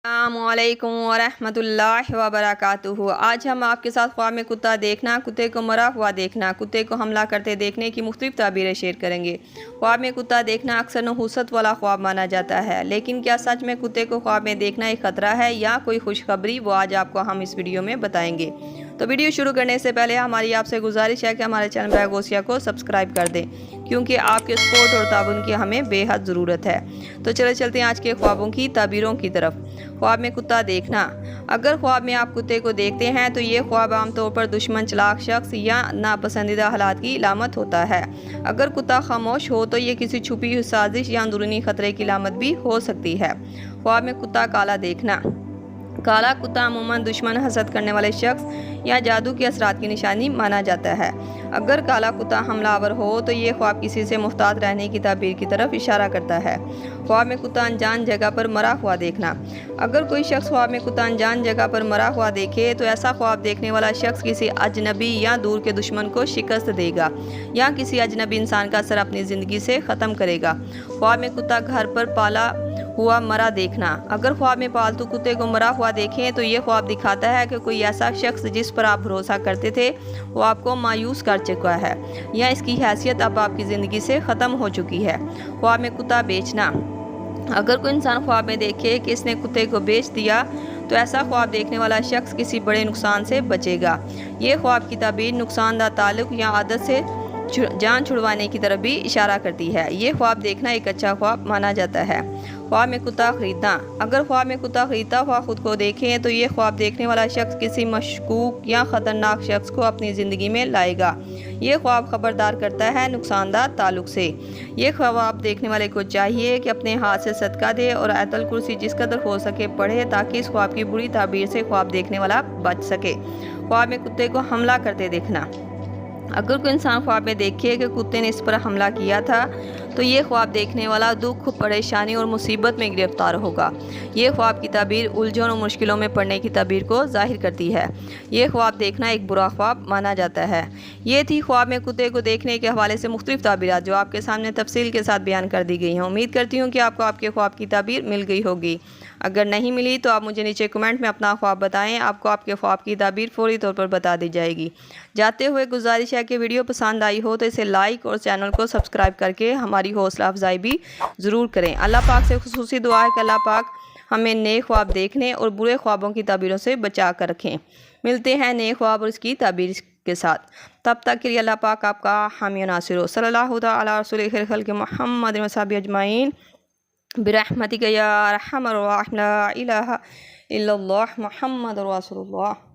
السلام علیکم ورحمۃ اللہ وبرکاتہ۔ آج ہم آپ کے ساتھ خواب میں کتا دیکھنا، کتے کو مرا ہوا دیکھنا، کتے کو حملہ کرتے دیکھنے کی مختلف تعبیریں شیئر کریں گے۔ خواب میں کتا دیکھنا اکثر نحوست والا خواب مانا جاتا ہے، لیکن کیا سچ میں کتے کو خواب میں دیکھنا ایک خطرہ ہے یا کوئی خوشخبری؟ وہ آج آپ کو ہم اس ویڈیو میں بتائیں گے۔ تو ویڈیو شروع کرنے سے پہلے ہماری آپ سے گزارش ہے کہ ہمارے چینل برائے غوثیہ کو سبسکرائب کر دیں، کیونکہ آپ کے سپورٹ اور تعاون کی ہمیں بے حد ضرورت ہے۔ تو چلتے ہیں آج کے خوابوں کی تعبیروں کی طرف۔ خواب میں کتا دیکھنا۔ اگر خواب میں آپ کتے کو دیکھتے ہیں تو یہ خواب عام طور پر دشمن، چلاک شخص یا ناپسندیدہ حالات کی علامت ہوتا ہے۔ اگر کتا خاموش ہو تو یہ کسی چھپی ہوئی سازش یا اندرونی خطرے کی علامت بھی ہو سکتی ہے۔ خواب میں کتا کالا دیکھنا۔ کالا کتا عموماً دشمن، حسد کرنے والے شخص یا جادو کے اثرات کی نشانی مانا جاتا ہے۔ اگر کالا کتا حملہ آور ہو تو یہ خواب کسی سے محتاط رہنے کی تعبیر کی طرف اشارہ کرتا ہے۔ خواب میں کتا انجان جگہ پر مرا ہوا دیکھنا۔ اگر کوئی شخص خواب میں کتا انجان جگہ پر مرا ہوا دیکھے تو ایسا خواب دیکھنے والا شخص کسی اجنبی یا دور کے دشمن کو شکست دے گا یا کسی اجنبی انسان کا اثر اپنی زندگی سے ختم کرے گا۔ خواب میں کتا گھر پر پالا ہوا مرا دیکھنا۔ اگر خواب میں پالتو کتے کو مرا ہوا دیکھیں تو یہ خواب دکھاتا ہے کہ کوئی ایسا شخص جس پر آپ بھروسہ کرتے تھے وہ آپ کو مایوس کر چکا ہے یا اس کی حیثیت اب آپ کی زندگی سے ختم ہو چکی ہے۔ خواب میں کتا بیچنا۔ اگر کوئی انسان خواب میں دیکھے کہ اس نے کتے کو بیچ دیا تو ایسا خواب دیکھنے والا شخص کسی بڑے نقصان سے بچے گا۔ یہ خواب کی تعبیر نقصان دہ تعلق یا عادت سے جان چھڑوانے کی طرف بھی اشارہ کرتی ہے۔ یہ خواب دیکھنا ایک اچھا خواب مانا جاتا ہے۔ خواب میں کتا خریدنا۔ اگر خواب میں کتا خریدتا ہوا خود کو دیکھیں تو یہ خواب دیکھنے والا شخص کسی مشکوک یا خطرناک شخص کو اپنی زندگی میں لائے گا۔ یہ خواب خبردار کرتا ہے نقصان دہ تعلق سے۔ یہ خواب دیکھنے والے کو چاہیے کہ اپنے ہاتھ سے صدقہ دے اور آیت الکرسی جس قدر ہو سکے پڑھے تاکہ اس خواب کی بری تعبیر سے خواب دیکھنے والا بچ سکے۔ خواب میں کتے کو حملہ کرتے دیکھنا۔ اگر کوئی انسان خواب میں دیکھے کہ کتے نے اس پر حملہ کیا تھا تو یہ خواب دیکھنے والا دکھ، پریشانی اور مصیبت میں گرفتار ہوگا۔ یہ خواب کی تعبیر الجھن اور مشکلوں میں پڑنے کی تعبیر کو ظاہر کرتی ہے۔ یہ خواب دیکھنا ایک برا خواب مانا جاتا ہے۔ یہ تھی خواب میں کتے کو دیکھنے کے حوالے سے مختلف تعبیرات جو آپ کے سامنے تفصیل کے ساتھ بیان کر دی گئی ہیں۔ امید کرتی ہوں کہ آپ کو آپ کے خواب کی تعبیر مل گئی ہوگی۔ اگر نہیں ملی تو آپ مجھے نیچے کمنٹ میں اپنا خواب بتائیں، آپ کو آپ کے خواب کی تعبیر فوری طور پر بتا دی جائے گی۔ جاتے ہوئے گزارش ہے کہ ویڈیو پسند آئی ہو تو اسے لائک اور چینل کو سبسکرائب کر کے ہماری حوصلہ افزائی بھی ضرور کریں۔ اللہ پاک سے خصوصی دعا ہے کہ اللہ پاک ہمیں نئے خواب دیکھنے اور برے خوابوں کی تعبیروں سے بچا کر رکھیں۔ ملتے ہیں نئے خواب اور اس کی تعبیر کے ساتھ، تب تک کے لیے اللہ پاک آپ کا حامی و ناصر ہو۔ صلی اللہ تعالی علی رسول خیر خلق محمد و صحبہ اجمعین برحمتک یا ارحم الراحمین، لا الہ الا اللہ محمد رسول اللہ۔